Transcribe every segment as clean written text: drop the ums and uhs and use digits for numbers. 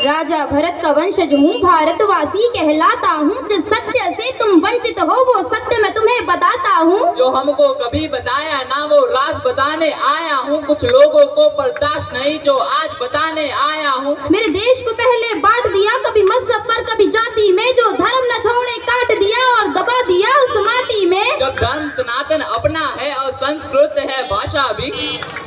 राजा भरत का वंशज हूँ, भारतवासी कहलाता हूँ। जिस सत्य से तुम वंचित हो वो सत्य मैं तुम्हें बताता हूँ। जो हमको कभी बताया ना वो राज बताने आया हूँ। कुछ लोगों को बर्दाश्त नहीं जो आज बताने आया हूँ। मेरे देश को पहले बांट दिया, कभी मजहब पर कभी जाति में। जो धर्म न छोड़े काट दिया और दबा दिया उस माटी में। जब धर्म सनातन अपना है और संस्कृत है भाषा भी।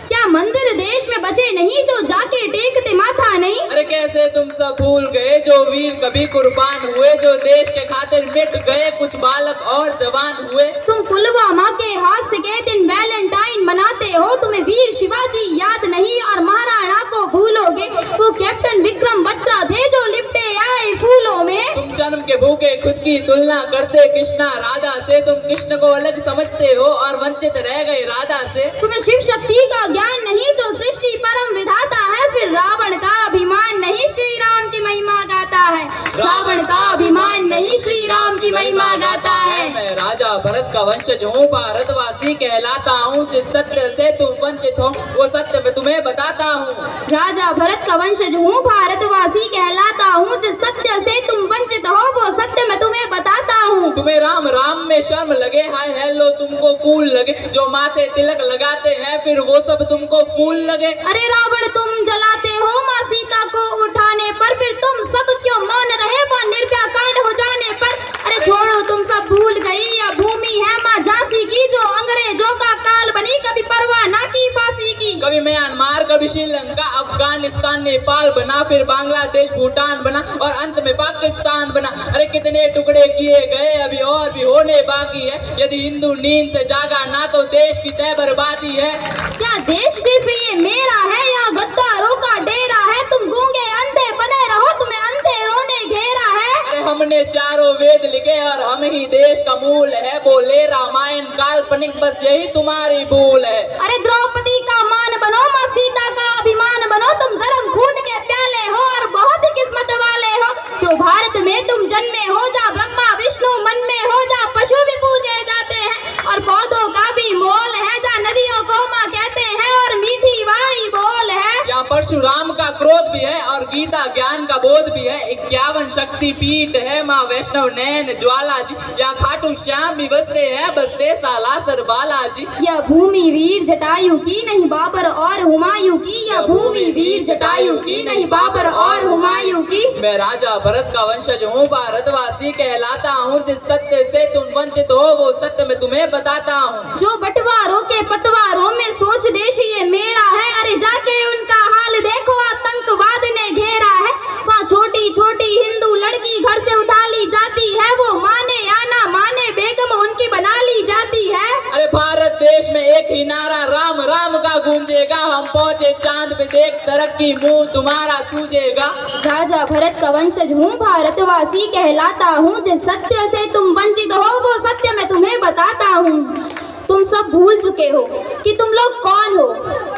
क्या मंदिर देश में बचे नहीं जो जाके टेकते माथा नहीं। अरे कैसे तुम सब भूल गए जो वीर कभी कुर्बान हुए। जो देश के खातिर मिट गए कुछ बालक और जवान हुए। तुम पुलवामा के हादसे के दिन वैलेंटाइन मनाते हो। तुम्हें वीर शिवाजी याद नहीं और महाराणा को भूलोगे। वो कैप्टन विक्रम बत्रा थे जो लिपटे आए फूलों में। तुम जन्म के भूखे खुद की तुलना करते कृष्णा राधा से। तुम कृष्ण को अलग समझते हो और वंचित रह गए राधा से। तुम्हें शिव शक्ति का ज्ञान नहीं जो सृष्टि परम विधाता है। फिर रावण का अभिमान नहीं श्री राम की महिमा गाता है। रावण का अभिमान नहीं श्री राम की महिमा गाता है। मैं राजा भरत का वंशज हूँ, भारतवासी कहलाता हूँ। जिस सत्य से तुम वंचित हो वो सत्य मैं तुम्हें बताता हूँ। राजा भरत का वंशज हूँ, भारतवासी कहलाता हूँ। जिस सत्य से तुम वंचित हो वो सत्य मैं तुम्हें बताता हूँ। तुम्हें राम राम में शर्म लगे, हाय हेलो तुमको कूल लगे। जो माथे तिलक लगाते हैं फिर वो सब तुमको फूल लगे। अरे रावण तुम जलाते हो माँ सीता को उठाने पर। फिर तुम सब क्यों मौन रहे वहाँ निर्भया कांड हो जाने पर। अरे छोड़ो तुम सब भूल गई यह भूमि है माँ झांसी की। जो अंग्रेजों का काल बनी कभी परवाह ना की फांसी की। कभी म्यांमार कभी श्रीलंका अफगानिस्तान नेपाल बना। फिर बांग्लादेश भूटान बना और अंत में पाकिस्तान बना। अरे कितने टुकड़े किए गए अभी और भी होने बाकी है। यदि हिंदू नींद से जागा ना तो देश की तय बर्बादी है। क्या देश सिर्फ ये मेरा है या गद्दारों का डेरा है। तुम गूंगे अंधे बने रहो तुम्हें अंधेरों ने घेरा है। अरे हमने चारों वेद लिखे और हम ही देश का मूल है। बोले रामायण काल्पनिक बस यही तुम्हारी भूल है। अरे द्रौपदी का मान बनो माँ सीता का अभिमान बनो। तुम गर्म खून के प्याले हो और बहुत ही किस्मत वाले हो। जो भारत में तुम जन्मे हो जहाँ ब्रह्मा विष्णु मन में हो। जहाँ पशु भी पूजे जाते हैं और पौधों का भी मोल है। जहाँ नदियों को माँ कहते हैं और मीठी वाणी बोल है। यहाँ परशुराम का क्रोध भी है और गीता ज्ञान का बोध भी है। 51 शक्ति पीठ है माँ वैष्णव नैन ज्वाला जी। यहाँ खाटू श्याम भी बसते हैं बसते सालासर बालाजी। यह भूमि वीर जटायु की नहीं बाबर और हुमायूं की। यह भूमि वीर जटायु की नहीं बाबर और हुमायूं की। मैं राजा भरत का वंशज हूँ, भारतवासी कहलाता हूँ। जिस सत्य से तुम वंचित हो वो सत्य मैं तुम्हें बताता हूँ। जो बंटवारों के पतवारों में सोच देश ये मेरा है। अरे जाके उनका हाल देखो आतंकवाद ने घेरा है। वहाँ छोटी छोटी हिंदू लड़की घर से उठा ली जाती है। वो माने या ना माने बेगम उनकी बना ली जाती है। अरे भारत देश में एक ही नारा राम राम का गूंजेगा। हम पहुँचे चांद पे देख तरक्की मुंह तुम्हारा सूझेगा। राजा भरत का वंशज हूँ, भारतवासी कहलाता हूँ। जिस सत्य से तुम वंचित हो वो सत्य मैं तुम्हें बताता हूँ। तुम सब भूल चुके हो कि तुम लोग कौन हो।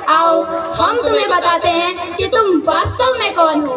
आओ हम तुम्हें बताते हैं कि तुम वास्तव में कौन हो।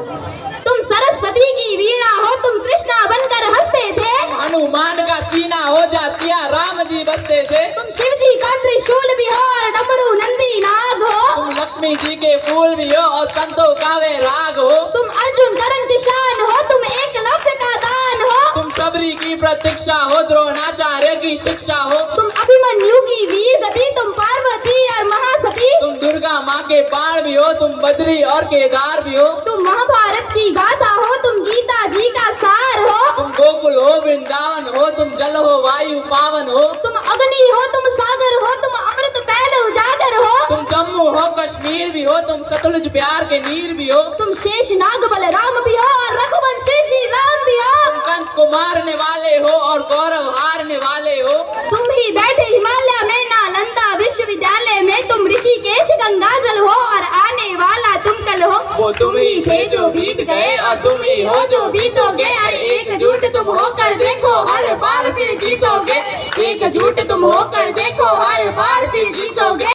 तुम सरस्वती की वीणा हो, तुम कृष्णा बनकर हंसते थे। हनुमान का सीना हो जा सिया राम जी बसते थे। तुम शिव जी का त्रिशूल भी हो और डमरू नंदी नाग हो। तुम लक्ष्मी जी के फूल भी हो और संतों का वे राग हो। तुम अर्जुन करण किसान हो, तुम एकलव्य का दान हो। तुम शबरी की प्रतीक्षा हो, द्रोणाचार्य की शिक्षा हो। तुम अभिमन्यु की वीर गति, तुम पार्वती और महासती। तुम दुर्गा माँ के बाण भी हो, तुम बद्री और केदार भी हो। तुम महाभारत की गाथा हो, तुम गीता जी का सार हो। तुम गोकुल हो वृंदावन हो, तुम जल हो वायु पावन हो। तुम अग्नि हो, तुम सागर हो, तुम अमृत पहले उजागर हो। तुम जम्मू हो कश्मीर भी हो, तुम सतलुज प्यार के नीर भी हो। तुम शेष नाग बलराम भी हो और रघुवंशी श्री राम भी हो। तुम कंस को मारने वाले हो और गौरव हारने वाले हो। तुम ही बैठे हिमालय में नालंदा विश्वविद्यालय में। तुम ऋषिकेश गंगाजल हो और आने वाला तुम कल हो। वो तुम ही थे जो बीत गए और तुम ही हो जो बीतोगे। अरे एकजुट तुम होकर देखो हर बार फिर जीतोगे। एकजुट तुम होकर देखो हर बार फिर जीतोगे।